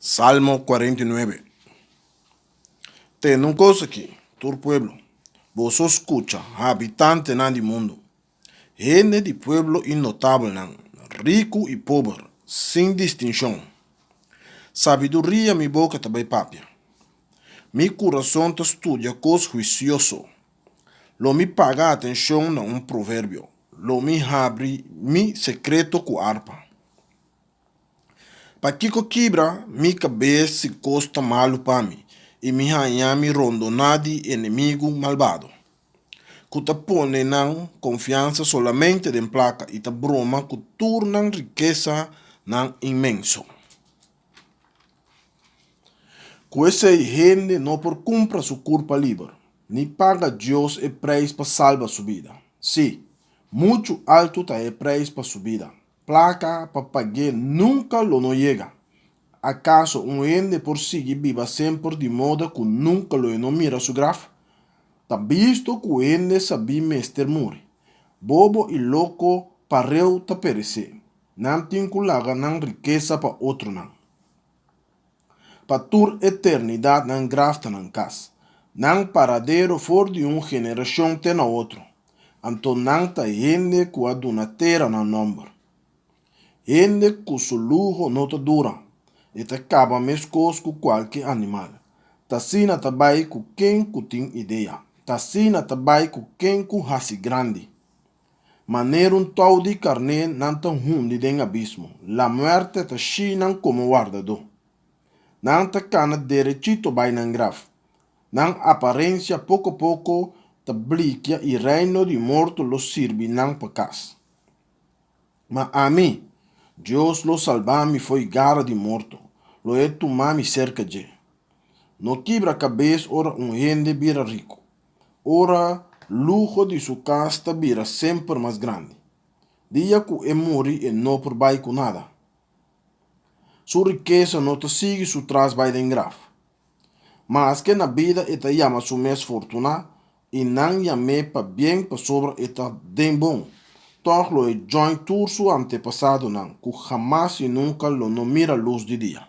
Salmo 49. Tem uma coisa aqui, todo pueblo. Vos escucha, habitante nan di mundo. Gente de pueblo inotable nan, rico e pobre, sem distinção. Sabedoria mi boca também papia. Mi coração te estudia cos juicioso. Lo mi paga atenção na provérbio. Lo mi abre mi secreto com harpa. Pa kiko quebra, mi cabeça se costa malo para mim, e mi hanhami rondonadi inimigo malvado. Kuta pone nan confiança solamente em placa e ta broma ku turnan riqueza nan imenso. Ku esse gente não por compra su culpa livre, ni paga Deus e preço para salvar sua vida. Sim, muito alto tá é preço para sua vida. Placa para pagar nunca lo no llega. ¿Acaso un ende por seguir viva sempre de modo que nunca lo no mira su graf? Ta visto que o ende sabi mester muri. Bobo e louco pareu ta perecer. Não tinculaga nan riqueza pa outro nan. Pa tur eternidade nan grafta nan cas. Nan paradero for de geração te na outro. Anto nan ta ende que a donatera nan nombre. Ende que su lujo não te dura. E te acaba mescos com qualquer animal. Tassina tabai com quem tem ideia. Tassina tabai com quem hasi grande. Maneiro tal de carne não tão hundi den abismo. La muerte ta chinan como guardador. Não ta cana derechito bai nan graf. Nan aparência pouco a pouco ta bliquia e reino de morto lo sirvi nan pacas. Ma a mim, Deus lo salvami foi gara de morto. Lo é tomami cerca de. No quebra cabeça ora gente vira rico. Ora lujo de sua casta vira sempre mais grande. Dia que é morre e não por bai com nada. Sua riqueza não te sigue su trás bai den graf. Mas que na vida eta llama su mes fortuna e não llame pa bem pa sobra eta den bom. Toch lo é join tour su antepassado nan, que jamás e nunca lo no mira luz de dia.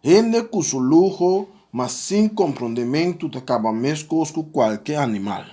Gente com seu lujo, mas sem compreendimento, acaba mesmo com qualquer animal.